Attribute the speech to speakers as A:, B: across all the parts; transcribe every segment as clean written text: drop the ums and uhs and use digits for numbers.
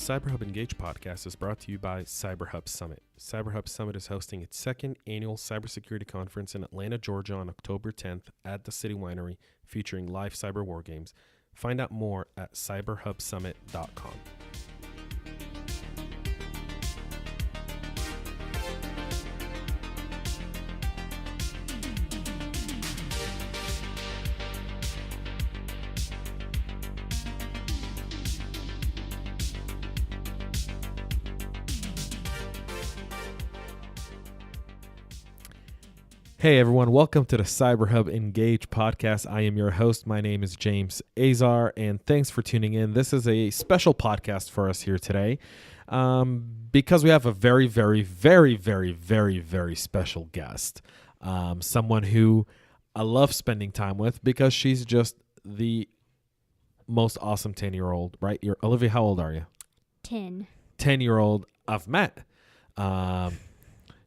A: CyberHub Engage podcast is brought to you by CyberHub Summit. CyberHub Summit is hosting its second annual cybersecurity conference in Atlanta, Georgia on October 10th at the City Winery, featuring live cyber war games. Find out more at cyberhubsummit.com. Hey everyone, welcome to the CyberHub Engage podcast. I am your host. My name is James Azar, and thanks for tuning in. This is a special podcast for us here today because we have a very special guest. Someone who I love spending time with because she's just the most awesome 10-year-old, right? Olivia, how old are you?
B: 10.
A: 10-year-old I've met.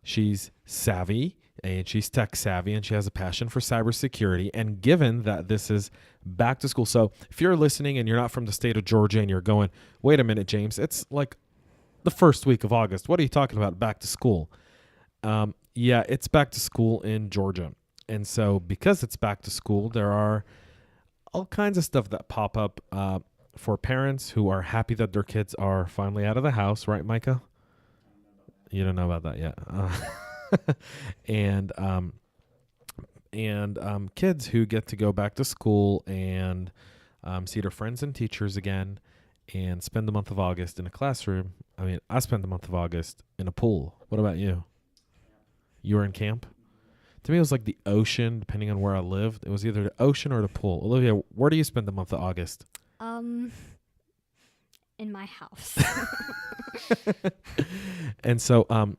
A: She's savvy. And she's tech savvy, and she has a passion for cybersecurity. And given that this is back to school, so if you're listening and you're not from the state of Georgia and you're going, wait a minute, James, it's like the first week of August. What are you talking about, back to school? Yeah, it's back to school in Georgia. And so because it's back to school, there are all kinds of stuff that pop up for parents who are happy that their kids are finally out of the house. Right, Micah? You don't know about that yet. and kids who get to go back to school and see their friends and teachers again and spend the month of August in a classroom. I mean, I spent the month of August in a pool. What about you? You were in camp? To me, it was like the ocean, depending on where I lived. It was either the ocean or the pool. Olivia, where do you spend the month of August?
B: In my house.
A: And so,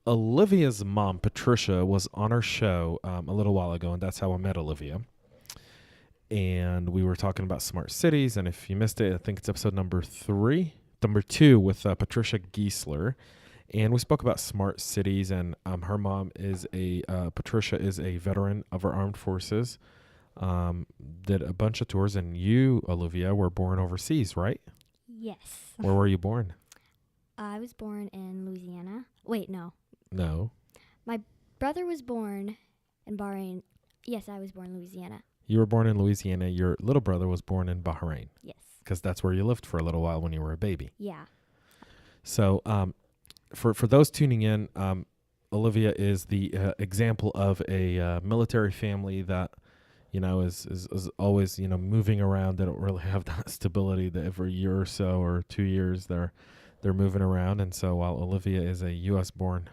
A: Olivia's mom, Patricia, was on our show a little while ago, and that's how I met Olivia. And we were talking about smart cities, and if you missed it, I think it's episode number 2 with Patricia Giesler. And we spoke about smart cities, and her mom is Patricia is a veteran of our armed forces, did a bunch of tours, and you, Olivia, were born overseas, right?
B: Yes.
A: Where were you born?
B: I was born in Louisiana. Wait, no.
A: No.
B: My brother was born in Bahrain. Yes, I was born in Louisiana.
A: You were born in Louisiana. Your little brother was born in Bahrain.
B: Yes.
A: Because that's where you lived for a little while when you were a baby.
B: Yeah.
A: So for those tuning in, Olivia is the example of a military family that, you know, is always, you know, moving around. They don't really have that stability that every year or so or 2 years they're moving around. And so while Olivia is a U.S.-born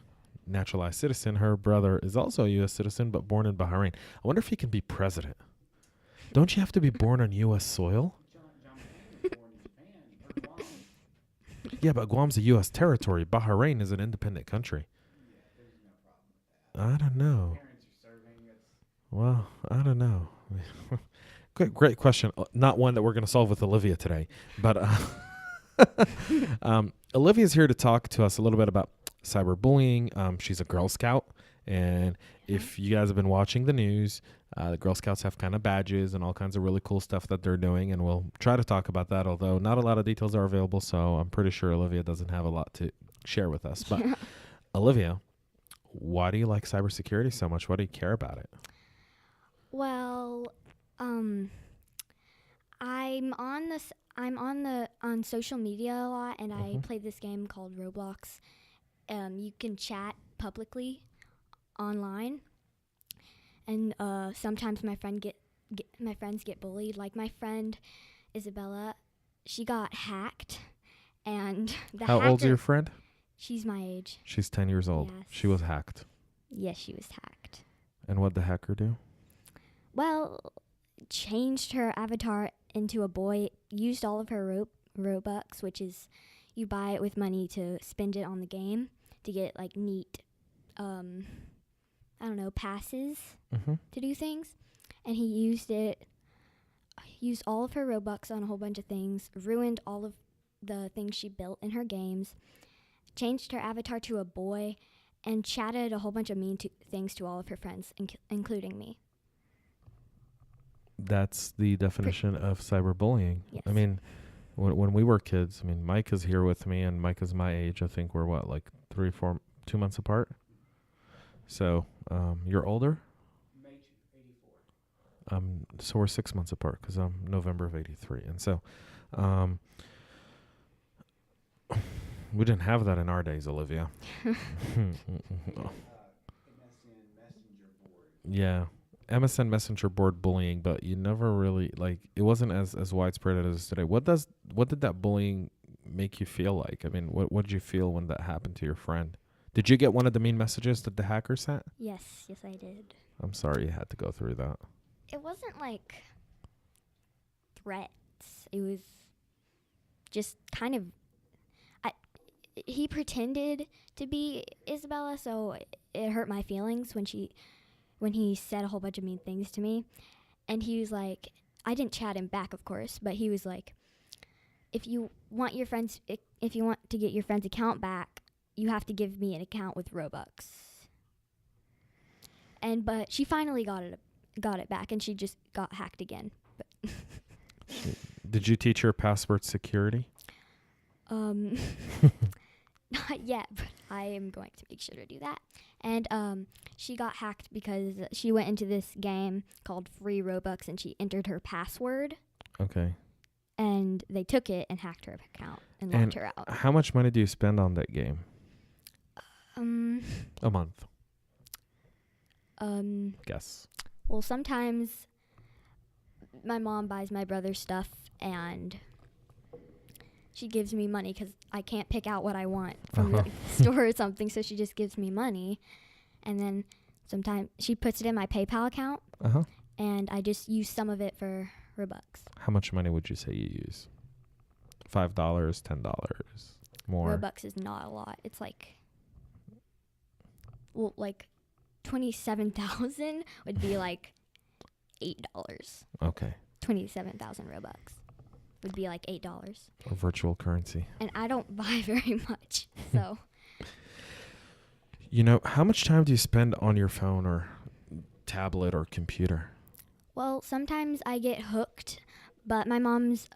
A: naturalized citizen, her brother is also a U.S. citizen but born in Bahrain. I wonder if he can be president. Don't you have to be born on U.S. soil? Yeah, but Guam's a U.S. territory. Bahrain is an independent country. I don't know. Well, I don't know. Great question. Not one that we're going to solve with Olivia today. But Olivia's here to talk to us a little bit about cyberbullying. She's a Girl Scout. And if you guys have been watching the news, the Girl Scouts have kind of badges and all kinds of really cool stuff that they're doing. And we'll try to talk about that, although not a lot of details are available. So I'm pretty sure Olivia doesn't have a lot to share with us. But Olivia, why do you like cybersecurity so much? Why do you care about it?
B: Well, I'm on social media a lot, and I play this game called Roblox. You can chat publicly online, and sometimes my friends get bullied. Like my friend Isabella, she got hacked, and
A: How old's your friend?
B: She's my age.
A: She's 10 years old.
B: Yes.
A: She was hacked.
B: Yes, she was hacked.
A: And what'd the hacker do?
B: Well, changed her avatar into a boy, used all of her Robux, which is you buy it with money to spend it on the game to get like neat, passes to do things. And he used all of her Robux on a whole bunch of things, ruined all of the things she built in her games, changed her avatar to a boy, and chatted a whole bunch of mean things to all of her friends, including me.
A: That's the definition of cyberbullying.
B: Yes.
A: I mean, When we were kids, I mean, Mike is here with me, and Mike is my age. I think we're what, like 2 months apart. So you're older. So we're 6 months apart because I'm November of '83, and so we didn't have that in our days, Olivia. Yeah, MSN Messenger board bullying, but you never really it wasn't as widespread as it is today. What did that bullying make you feel like? I mean, what did you feel when that happened to your friend? Did you get one of the mean messages that the hacker sent?
B: Yes, I did.
A: I'm sorry you had to go through that.
B: It wasn't like threats. It was just kind of. He pretended to be Isabella, so it hurt my feelings when he said a whole bunch of mean things to me. And he was like, I didn't chat him back, of course, but he was like, if you want to get your friend's account back, you have to give me an account with Robux. But she finally got it back, and she just got hacked again.
A: Did you teach her password security?
B: Not yet, but I am going to make sure to do that. And she got hacked because she went into this game called Free Robux, and she entered her password.
A: Okay.
B: And they took it and hacked her account and locked her out.
A: How much money do you spend on that game? A month. Guess.
B: Well, sometimes my mom buys my brother stuff, and she gives me money because I can't pick out what I want from the store or something, so she just gives me money. And then sometimes she puts it in my PayPal account, and I just use some of it for Robux.
A: How much money would you say you use? $5, $10, more?
B: Robux is not a lot. It's like 27,000 would be like $8.
A: Okay.
B: 27,000 Robux would be like $8.
A: Or virtual currency.
B: And I don't buy very much, so.
A: How much time do you spend on your phone or tablet or computer?
B: Well, sometimes I get hooked, but my mom's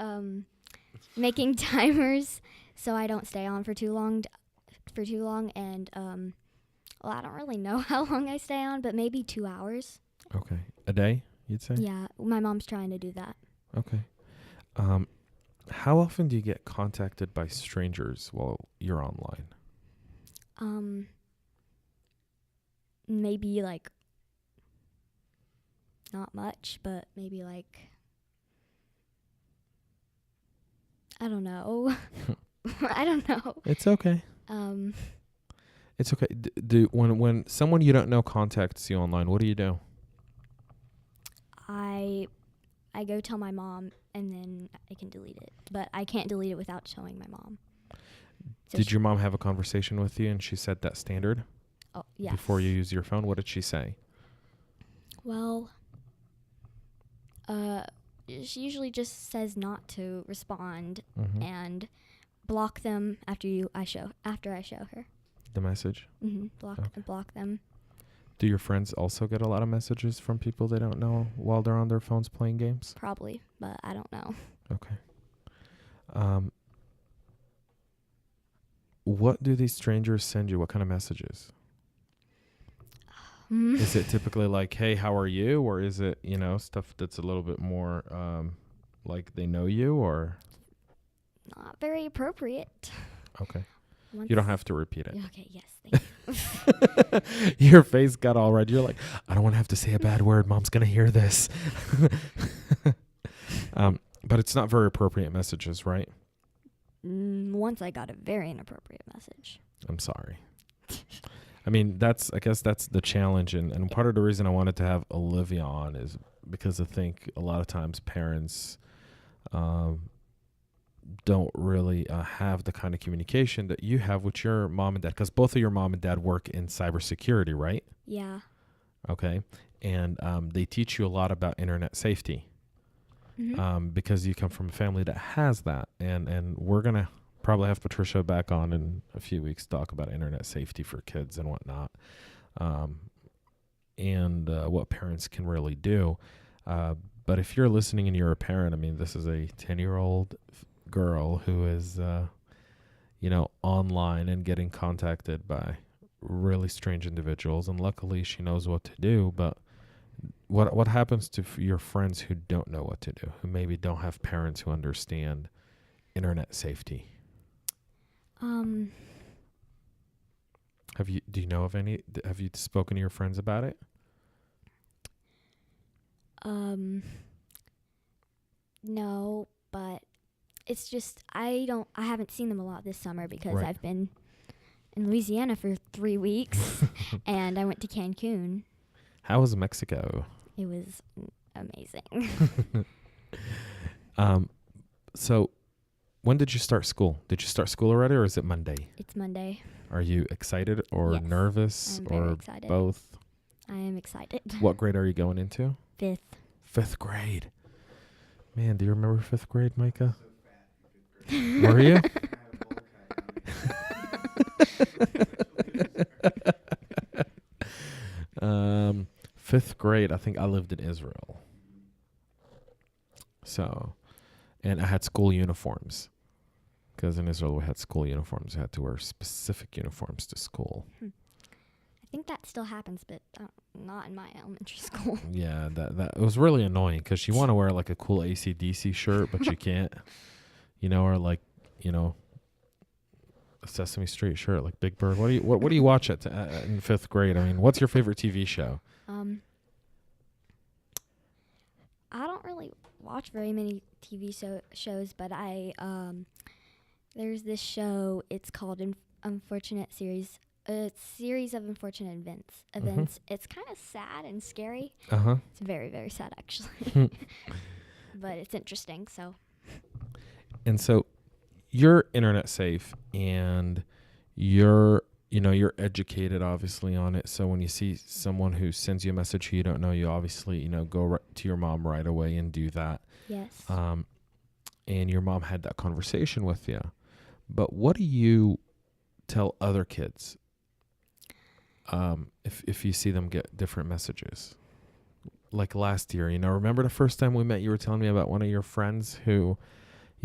B: making timers so I don't stay on for too long. And I don't really know how long I stay on, but maybe 2 hours.
A: Okay, a day, you'd say?
B: Yeah, my mom's trying to do that.
A: Okay. How often do you get contacted by strangers while you're online?
B: Maybe not much, but maybe I don't know. I don't know.
A: It's okay. It's okay. When someone you don't know contacts you online, what do you do?
B: I go tell my mom, and then I can delete it. But I can't delete it without showing my mom. So
A: Did your mom have a conversation with you and she said that standard?
B: Oh, yes.
A: Before you use your phone, what did she say?
B: Well, she usually just says not to respond and block them after I show her
A: the message.
B: Block them.
A: Do your friends also get a lot of messages from people they don't know while they're on their phones playing games?
B: Probably, but I don't know.
A: Okay. What do these strangers send you? What kind of messages? Is it typically like, hey, how are you? Or is it, stuff that's a little bit more like they know you, or?
B: Not very appropriate.
A: Okay. You don't have to repeat it.
B: Okay, yes, thank you.
A: Your face got all red. You're like, I don't want to have to say a bad word. Mom's going to hear this. But it's not very appropriate messages, right?
B: Once I got a very inappropriate message.
A: I'm sorry. I mean, I guess that's the challenge. And part of the reason I wanted to have Olivia on is because I think a lot of times parents don't really have the kind of communication that you have with your mom and dad, because both of your mom and dad work in cybersecurity, right?
B: Yeah.
A: Okay. And they teach you a lot about internet safety because you come from a family that has that. And we're going to probably have Patricia back on in a few weeks to talk about internet safety for kids and whatnot, and what parents can really do. But if you're listening and you're a parent, I mean, this is a 10-year-old girl who is, online and getting contacted by really strange individuals, and luckily she knows what to do. But what happens to your friends who don't know what to do, who maybe don't have parents who understand internet safety? Do you know of any? Have you spoken to your friends about it?
B: No, but it's just I haven't seen them a lot this summer because
A: Right.
B: I've been in Louisiana for 3 weeks and I went to Cancun.
A: How was Mexico?
B: It was amazing.
A: So when did you start school? Did you start school already, or is it Monday?
B: It's Monday.
A: Are you excited or
B: Yes,
A: nervous
B: I'm very
A: or
B: excited.
A: both?
B: I am excited.
A: What grade are you going into?
B: 5th.
A: 5th grade. Man, do you remember 5th grade, Micah? Were you? um, 5th grade, I think I lived in Israel. So, and I had school uniforms. Because in Israel we had school uniforms. We had to wear specific uniforms to school.
B: I think that still happens, but not in my elementary school.
A: Yeah, that it was really annoying because you want to wear like a cool AC/DC shirt, but you can't. Or like, a Sesame Street shirt, like Big Bird. What do you watch in 5th grade? I mean, what's your favorite TV show?
B: I don't really watch very many TV shows, but there's this show. It's called Unfortunate Series. It's a series of unfortunate events. It's kind of sad and scary. It's very, very sad, actually. But it's interesting, so.
A: And so you're internet safe and you're educated obviously on it. So when you see someone who sends you a message who you don't know, you obviously, go to your mom right away and do that.
B: Yes.
A: And your mom had that conversation with you. But what do you tell other kids if you see them get different messages? Like last year, remember the first time we met, you were telling me about one of your friends who,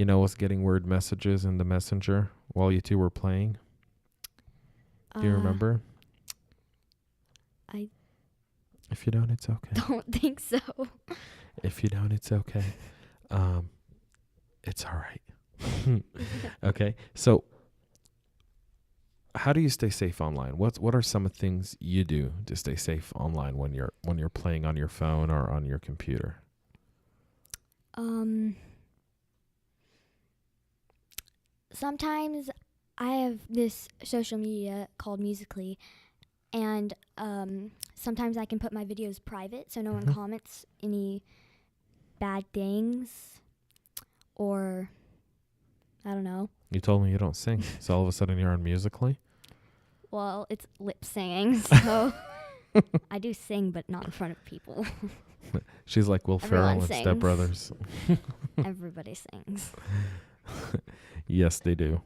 A: was getting weird messages in the messenger while you two were playing. Do you remember? If you don't, it's okay.
B: Don't think so.
A: If you don't, it's okay. It's all right. Okay. So how do you stay safe online? What are some of the things you do to stay safe online when you're playing on your phone or on your computer?
B: Sometimes I have this social media called Musical.ly, and sometimes I can put my videos private so no one comments any bad things, or I don't know.
A: You told me you don't sing, so all of a sudden you're on Musical.ly?
B: Well, it's lip singing, so I do sing, but not in front of people.
A: She's like Will Ferrell
B: Everyone
A: and
B: sings.
A: Step Brothers.
B: Everybody sings.
A: Yes, they do.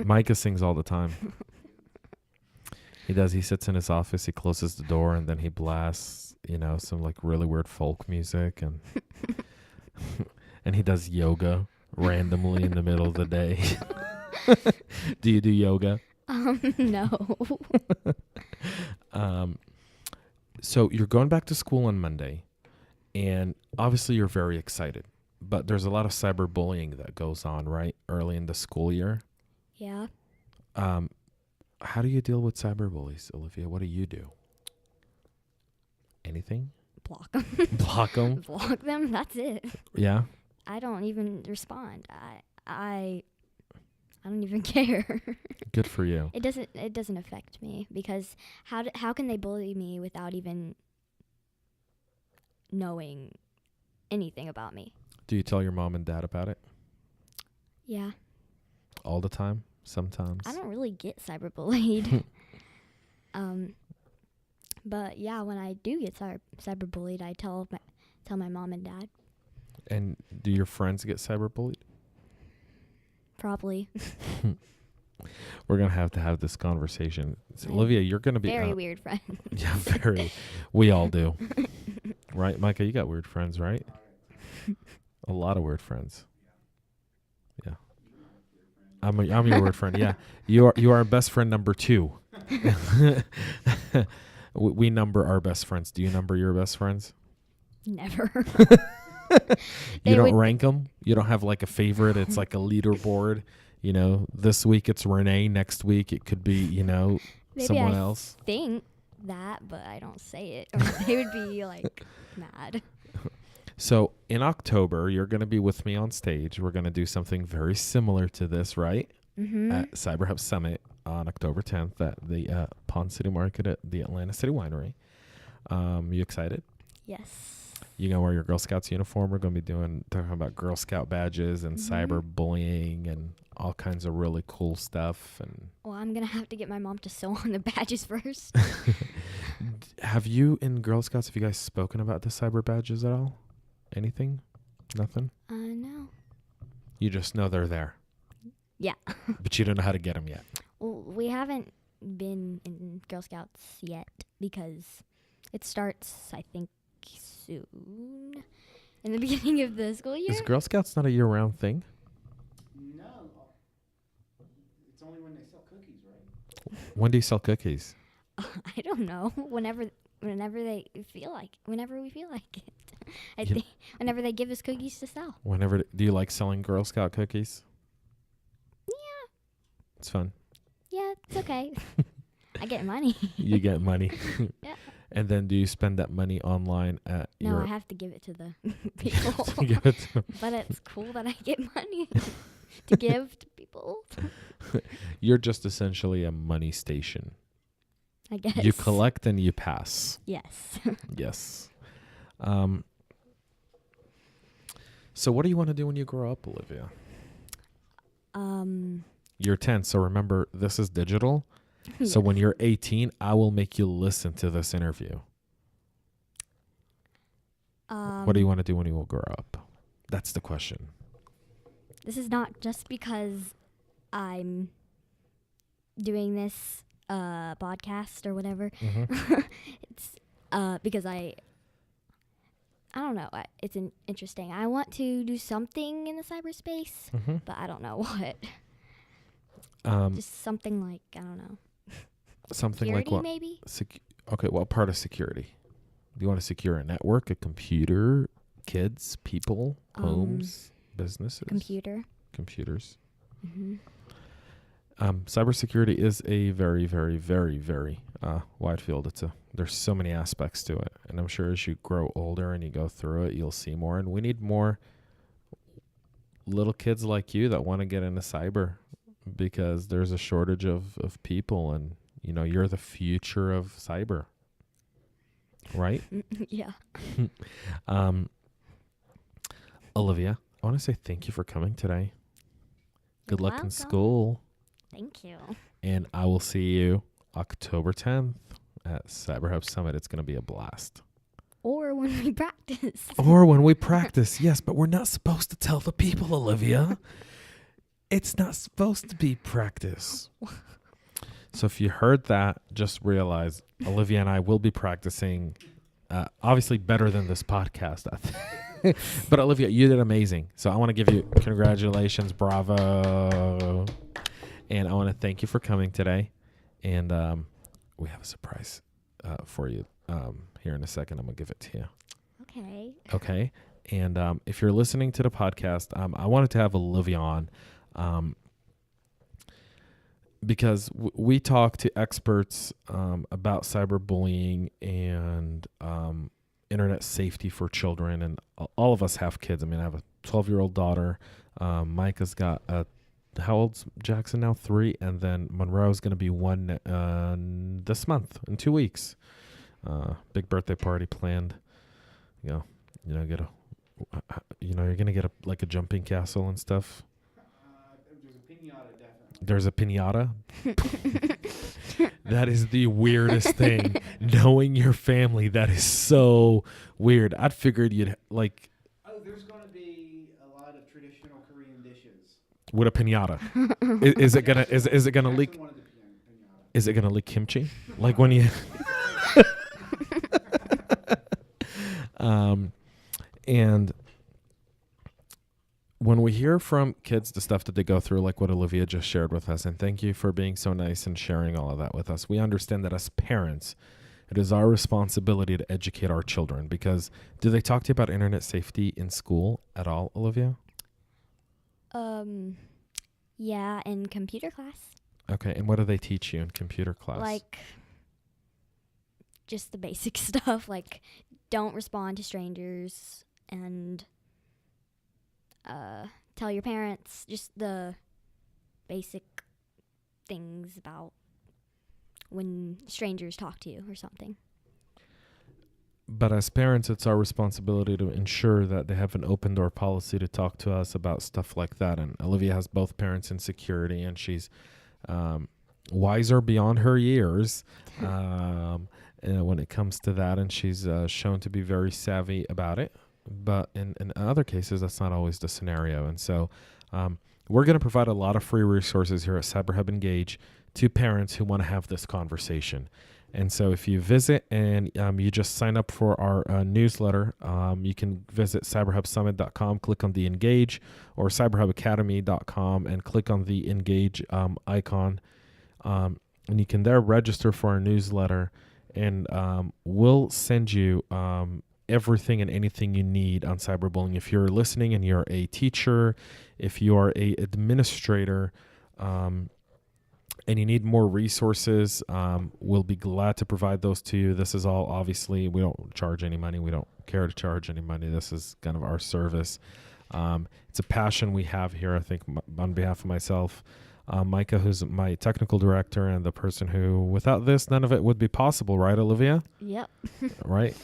A: Micah sings all the time. He does. He sits in his office, he closes the door, and then he blasts, some like really weird folk music, and and he does yoga randomly in the middle of the day. Do you do yoga?
B: No.
A: So you're going back to school on Monday, and obviously you're very excited, but there's a lot of cyberbullying that goes on, right, early in the school year.
B: Yeah.
A: How do you deal with cyberbullies, Olivia? What do you do? Anything?
B: Block them.
A: Block them?
B: Block them. That's it.
A: Yeah?
B: I don't even respond. I don't even care.
A: Good for you.
B: It doesn't affect me because how can they bully me without even knowing anything about me?
A: Do you tell your mom and dad about it?
B: Yeah.
A: All the time? Sometimes?
B: I don't really get cyberbullied. But yeah, when I do get cyberbullied, I tell my mom and dad.
A: And do your friends get cyberbullied?
B: Probably.
A: We're going to have this conversation. So,
B: I'm
A: Olivia, you're going to be...
B: Very weird friend.
A: Yeah, very. We all do. Right, Micah? You got weird friends, right? A lot of weird friends. Yeah. I'm your word friend. Yeah, you are our best friend number 2. We number our best friends. Do you number your best friends?
B: Never.
A: You don't rank them. You don't have like a favorite. It's like a leaderboard. This week it's Renee. Next week it could be
B: Maybe
A: someone
B: I
A: else.
B: think that, but I don't say it, or they would be like mad.
A: So in October, you're going to be with me on stage. We're going to do something very similar to this, right?
B: Mm-hmm.
A: At CyberHub Summit on October 10th at the Pond City Market at the Atlanta City Winery. You excited?
B: Yes.
A: You gonna wear your Girl Scouts uniform? We're going to be talking about Girl Scout badges and cyberbullying and all kinds of really cool stuff. And
B: well, I'm going to have to get my mom to sew on the badges first.
A: Have you in Girl Scouts, have you guys spoken about the cyber badges at all? Anything? Nothing?
B: No.
A: You just know they're there.
B: Yeah.
A: But you don't know how to get them yet.
B: Well, we haven't been in Girl Scouts yet because it starts, I think, soon. In the beginning of the school year.
A: Is Girl Scouts not a year-round thing?
C: No. It's only when they sell cookies, right?
A: When do you sell cookies?
B: I don't know. Whenever we feel like it. I
A: You-
B: think whenever they give us cookies to sell.
A: Do you like selling Girl Scout cookies?
B: Yeah.
A: It's fun.
B: Yeah, it's okay. I get money.
A: You get money.
B: Yeah.
A: And then do you spend that money online at
B: No,
A: your...
B: I have to give it to the people.
A: Give it to-
B: But it's cool that I get money to give to people.
A: You're just essentially a money station.
B: I guess.
A: You collect and you pass.
B: Yes.
A: Yes. So what do you want to do when you grow up, Olivia? You're 10, so remember, this is digital. So when you're 18, I will make you listen to this interview. What do you want to do when you will grow up? That's the question.
B: This is not just because I'm doing this podcast or whatever.
A: Mm-hmm.
B: It's because I don't know. It's interesting. I want to do something in the cyberspace,
A: Mm-hmm.
B: but I don't know what. Just something like, I don't know.
A: Something
B: Security,
A: like what?
B: maybe?
A: Okay, what part of security? Do you want to secure a network, a computer, kids, people, homes, businesses? Computers.
B: Mm-hmm.
A: Cybersecurity is a very, very, very, very wide field. There's so many aspects to it. And I'm sure as you grow older and you go through it, you'll see more. And we need more little kids like you that want to get into cyber because there's a shortage of people. And, you're the future of cyber. Right?
B: Yeah.
A: Olivia, I want to say thank you for coming today. Good luck in school.
B: Thank you.
A: And I will see you October 10th at CyberHub Summit. It's going to be a blast.
B: Or when we practice.
A: Or when we practice, yes, but we're not supposed to tell the people, Olivia. It's not supposed to be practice. So if you heard that, just realize Olivia and I will be practicing, obviously better than this podcast. But Olivia, you did amazing. So I want to give you congratulations, bravo. And I want to thank you for coming today. And we have a surprise for you here in a second. I'm going to give it to you.
B: Okay.
A: Okay. And if you're listening to the podcast, I wanted to have Olivia on because we talk to experts about cyberbullying and internet safety for children. And all of us have kids. I mean, I have a 12-year-old daughter. Micah's got how old's Jackson now? 3. And then Monroe's going to be 1 this month in 2 weeks. Big birthday party planned. You're going to get a jumping castle and stuff. There's a pinata. That is the weirdest thing. Knowing your family, that is so weird. I'd figured you'd like.
C: Oh, there's going to be a lot of traditional Korean dishes.
A: With a pinata. Is it gonna leak? Is it gonna leak kimchi? Like when you. And when we hear from kids the stuff that they go through, like what Olivia just shared with us, and thank you for being so nice and sharing all of that with us, we understand that as parents, it is our responsibility to educate our children. Because do they talk to you about internet safety in school at all, Olivia?
B: Yeah, in computer class.
A: Okay, and what do they teach you in computer class?
B: Like, just the basic stuff, like don't respond to strangers and tell your parents, just the basic things about when strangers talk to you or something.
A: But as parents, it's our responsibility to ensure that they have an open door policy to talk to us about stuff like that. And Olivia has both parents in security, and she's wiser beyond her years when it comes to that. And she's shown to be very savvy about it. But in other cases, that's not always the scenario. And so we're going to provide a lot of free resources here at CyberHub Engage to parents who want to have this conversation. And so if you visit and you just sign up for our newsletter, you can visit cyberhubsummit.com, click on the Engage, or cyberhubacademy.com and click on the Engage icon. And you can there register for our newsletter, and we'll send you everything and anything you need on cyberbullying. If you're listening and you're a teacher, if you are a administrator, and you need more resources, we'll be glad to provide those to you. This is all, obviously, we don't charge any money. We don't care to charge any money. This is kind of our service. It's a passion we have here, I think, on behalf of myself, Micah, who's my technical director, and the person who, without this, none of it would be possible. Right, Olivia?
B: Yep.
A: Right?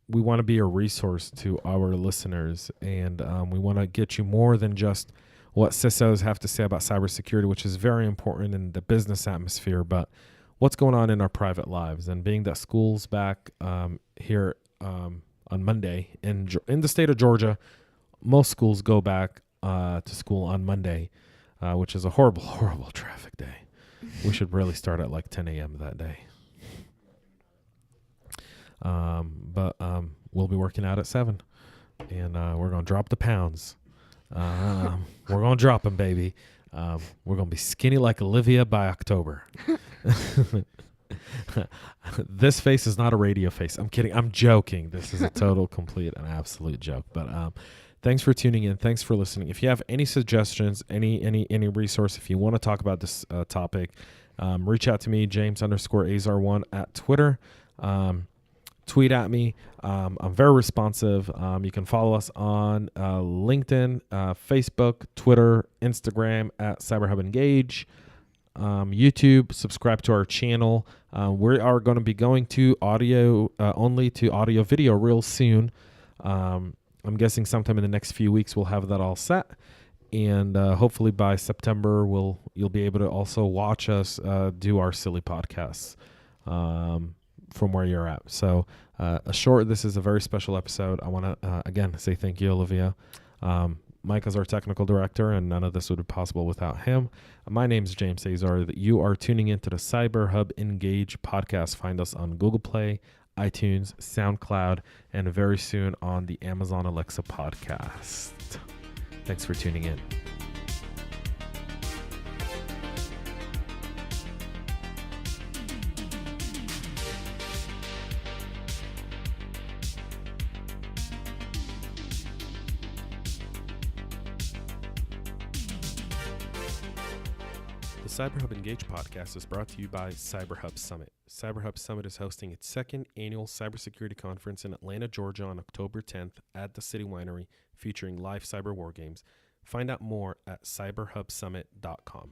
A: We want to be a resource to our listeners, and we want to get you more than just what CISOs have to say about cybersecurity, which is very important in the business atmosphere, but what's going on in our private lives. And being that school's back here on Monday in the state of Georgia, most schools go back to school on Monday, which is a horrible, horrible traffic day. We should really start at like 10 a.m. that day. But we'll be working out at 7, and we're going to drop the pounds. We're going to drop them, baby. We're going to be skinny like Olivia by October. This face is not a radio face. I'm kidding. I'm joking. This is a total, complete, and absolute joke. But thanks for tuning in. Thanks for listening. If you have any suggestions, any resource, if you want to talk about this topic, reach out to me, James_Azar1 at Twitter. Tweet at me. I'm very responsive. You can follow us on LinkedIn, Facebook, Twitter, Instagram at CyberHub Engage, YouTube. Subscribe to our channel. We are going to be going to audio only to audio video real soon. I'm guessing sometime in the next few weeks we'll have that all set, and hopefully by September you'll be able to also watch us do our silly podcasts from where you're at. So this is a very special episode. I want to again say thank you, Olivia. Mike is our technical director, and none of this would be possible without him. My name is James Azar. You are tuning into the CyberHub Engage podcast. Find us on Google Play, iTunes, SoundCloud, and very soon on the Amazon Alexa podcast. Thanks for tuning in. The CyberHub Engage podcast is brought to you by CyberHub Summit. CyberHub Summit is hosting its second annual cybersecurity conference in Atlanta, Georgia on October 10th at the City Winery, featuring live cyber war games. Find out more at cyberhubsummit.com.